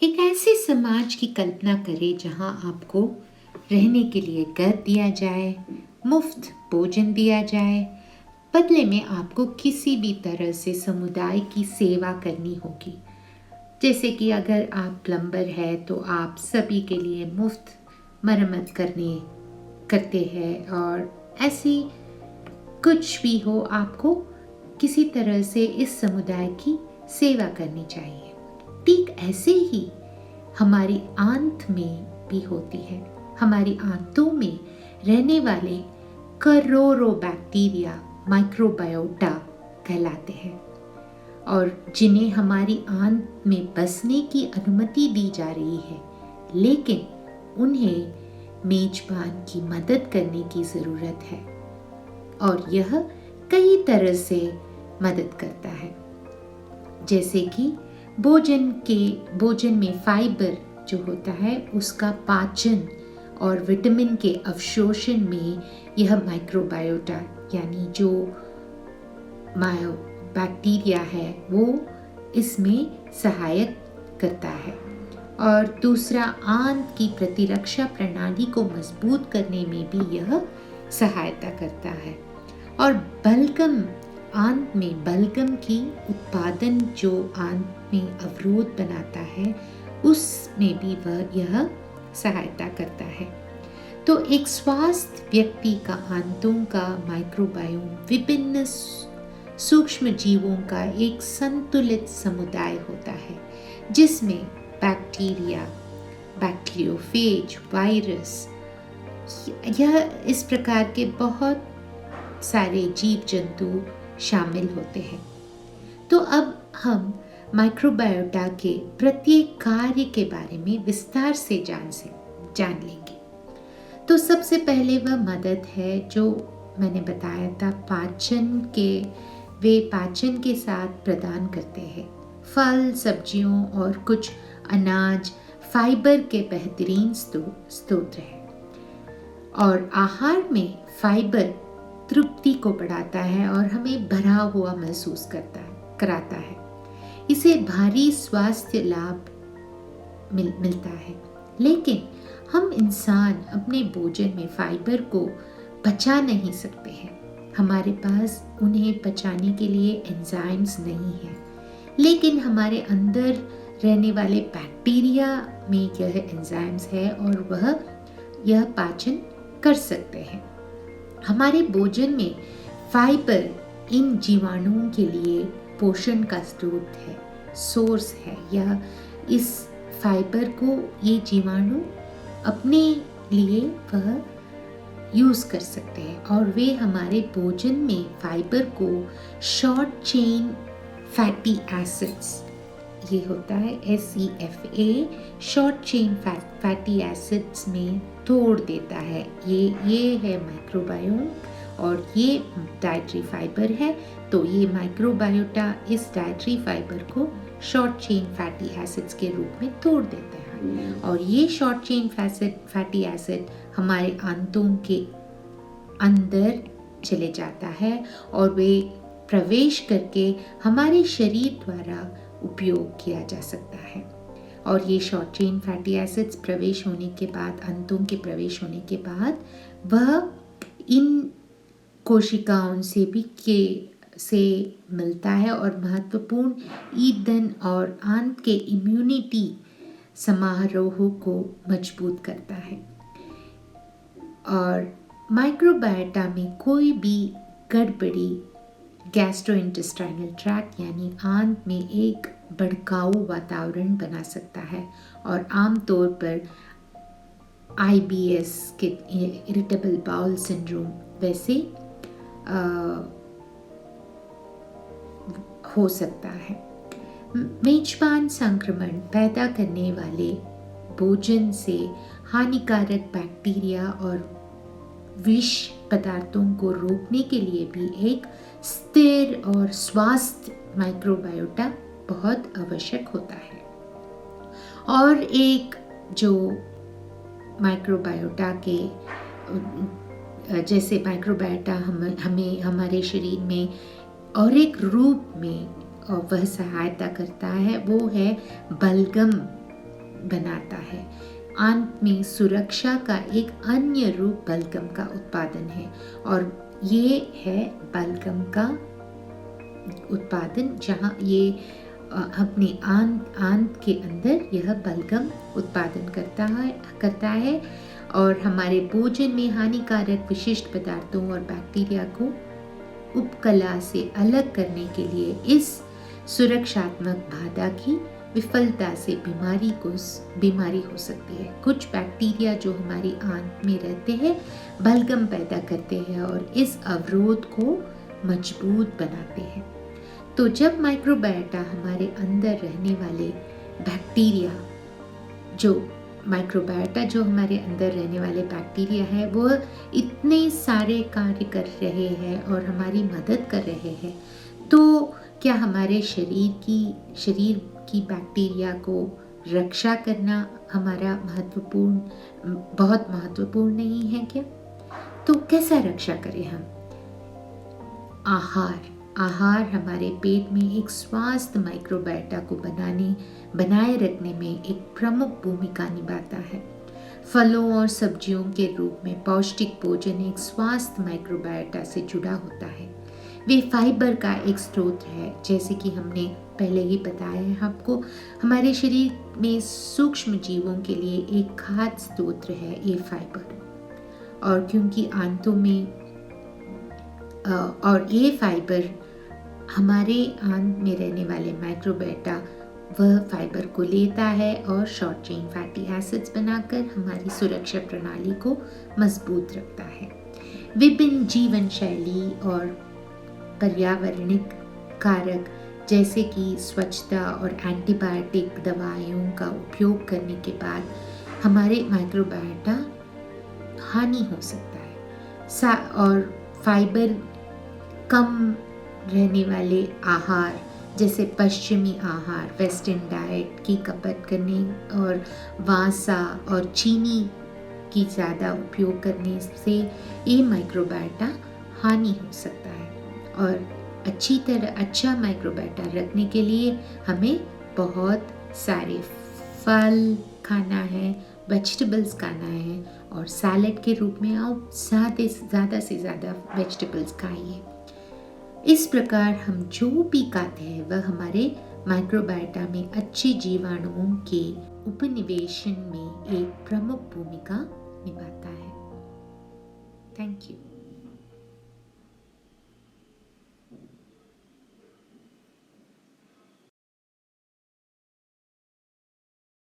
एक ऐसे समाज की कल्पना करें जहां आपको रहने के लिए घर दिया जाए, मुफ्त भोजन दिया जाए, बदले में आपको किसी भी तरह से समुदाय की सेवा करनी होगी। जैसे कि अगर आप प्लम्बर है तो आप सभी के लिए मुफ्त मरम्मत करते हैं, और ऐसी कुछ भी हो, आपको किसी तरह से इस समुदाय की सेवा करनी चाहिए। ठीक ऐसे ही हमारी आंत में भी होती है। हमारी आंतों में रहने वाले करोड़ों बैक्टीरिया माइक्रोबायोटा कहलाते हैं, और जिन्हें हमारी आंत में बसने की अनुमति दी जा रही है, लेकिन उन्हें मेजबान की मदद करने की ज़रूरत है, और यह कई तरह से मदद करता है। जैसे कि भोजन में फाइबर जो होता है उसका पाचन और विटामिन के अवशोषण में यह माइक्रोबायोटा यानी जो बैक्टीरिया है वो इसमें सहायक करता है। और दूसरा, आंत की प्रतिरक्षा प्रणाली को मजबूत करने में भी यह सहायता करता है। और आंत में बलगम की उत्पादन जो आंत में अवरोध बनाता है, उसमें भी यह सहायता करता है। तो एक स्वस्थ व्यक्ति का आंतों का माइक्रोबायोम विभिन्न सूक्ष्म जीवों का एक संतुलित समुदाय होता है, जिसमें बैक्टीरिया, बैक्टीरियोफेज, वायरस, यह इस प्रकार के बहुत सारे जीव जंतु शामिल होते हैं। तो अब हम माइक्रोबायोटा के प्रत्येक कार्य के बारे में विस्तार से जान लेंगे। तो सबसे पहले वह मदद है जो मैंने बताया था, वे पाचन के साथ प्रदान करते हैं। फल, सब्जियों और कुछ अनाज फाइबर के बेहतरीन स्रोत हैं, और आहार में फाइबर तृप्ति को बढ़ाता है और हमें भरा हुआ महसूस कराता है। इसे भारी स्वास्थ्य लाभ मिलता है। लेकिन हम इंसान अपने भोजन में फाइबर को पचा नहीं सकते हैं। हमारे पास उन्हें पचाने के लिए एंजाइम्स नहीं है, लेकिन हमारे अंदर रहने वाले बैक्टीरिया में यह एंजाइम्स है और वह यह पाचन कर सकते हैं। हमारे भोजन में फाइबर इन जीवाणुओं के लिए पोषण का स्रोत है, सोर्स है। यह इस फाइबर को ये जीवाणु अपने लिए वह यूज़ कर सकते हैं, और वे हमारे भोजन में फाइबर को शॉर्ट चेन फैटी एसिड्स, ये होता है SEFA, short chain fatty acids में तोड़ देता है। ये है माइक्रोबायोम, और ये डाइटरी फाइबर है। तो ये माइक्रोबायोटा इस डाइटरी फाइबर को शॉर्ट चेन फैटी एसिड्स के रूप में तोड़ देता है, और ये शॉर्ट चेन फैटी एसिड हमारे आंतों के अंदर चले जाता है, और वे प्रवेश करके हमारे शरीर द्वारा उपयोग किया जा सकता है। और ये शॉर्ट चेन फैटी एसिड्स प्रवेश होने के बाद, आंतों के प्रवेश होने के बाद, वह इन कोशिकाओं से मिलता है और महत्वपूर्ण ईंधन और आंत के इम्यूनिटी समारोह को मजबूत करता है। और माइक्रोबायोटा में कोई भी गड़बड़ी गैस्ट्रोइंटेस्टाइनल ट्रैक्ट यानी आंत में एक भड़काऊ वातावरण बना सकता है, और आमतौर पर IBS के इरिटेबल बाउल सिंड्रोम वैसे हो सकता है। मेजबान संक्रमण पैदा करने वाले भोजन से हानिकारक बैक्टीरिया और विष पदार्थों को रोकने के लिए भी एक स्थिर और स्वस्थ माइक्रोबायोटा बहुत आवश्यक होता है। और एक जो माइक्रोबायोटा के जैसे माइक्रोबायोटा हमें हमारे शरीर में और एक रूप में वह सहायता करता है, वो है बलगम बनाता है। आंत में सुरक्षा का एक अन्य रूप बलगम का उत्पादन है और ये है बलगम का उत्पादन, जहाँ ये अपने आंत के अंदर यह बलगम उत्पादन करता है और हमारे भोजन में हानिकारक विशिष्ट पदार्थों और बैक्टीरिया को उपकला से अलग करने के लिए इस सुरक्षात्मक बाधा की विफलता से बीमारी हो सकती है। कुछ बैक्टीरिया जो हमारी आंत में रहते हैं बलगम पैदा करते हैं और इस अवरोध को मजबूत बनाते हैं। तो जब माइक्रोबायोटा हमारे अंदर रहने वाले बैक्टीरिया जो हमारे अंदर रहने वाले बैक्टीरिया है वो इतने सारे कार्य कर रहे हैं और हमारी मदद कर रहे हैं, तो क्या हमारे शरीर की बैक्टीरिया को रक्षा करना हमारा बहुत महत्वपूर्ण नहीं है क्या? तो कैसा रक्षा करें हम? आहार हमारे पेट में एक स्वस्थ माइक्रोबायोटा को बनाए रखने में एक प्रमुख भूमिका निभाता है। फलों और सब्जियों के रूप में पौष्टिक भोजन एक स्वस्थ माइक्रोबायोटा से जुड़ा होता है। वे फाइबर का एक स्रोत है, जैसे कि हमने पहले ही बताया है आपको। हमारे शरीर में सूक्ष्म जीवों के लिए एक खाद्य स्रोत है ये फाइबर, और क्योंकि आंतों में और ये फाइबर हमारे आंत में रहने वाले माइक्रोबायोटा वह फाइबर को लेता है और शॉर्ट चेन फैटी एसिड्स बनाकर हमारी सुरक्षा प्रणाली को मजबूत रखता है। विभिन्न जीवन शैली और पर्यावरणिक कारक जैसे कि स्वच्छता और एंटीबायोटिक दवाइयों का उपयोग करने के बाद हमारे माइक्रोबायोटा हानि हो सकता है। और फाइबर कम रहने वाले आहार जैसे पश्चिमी आहार, वेस्टर्न डाइट की खपत करने और वसा और चीनी की ज़्यादा उपयोग करने से ये माइक्रोबायोटा हानि हो सकता है। और अच्छा माइक्रोबायोटा रखने के लिए हमें बहुत सारे फल खाना है, वेजिटेबल्स खाना है और सैलेड के रूप में आप ज़्यादा से ज़्यादा वेजिटेबल्स खाइए। इस प्रकार हम जो भी खाते हैं वह हमारे माइक्रोबायोटा में अच्छे जीवाणुओं के उपनिवेशन में एक प्रमुख भूमिका निभाता है। Thank you.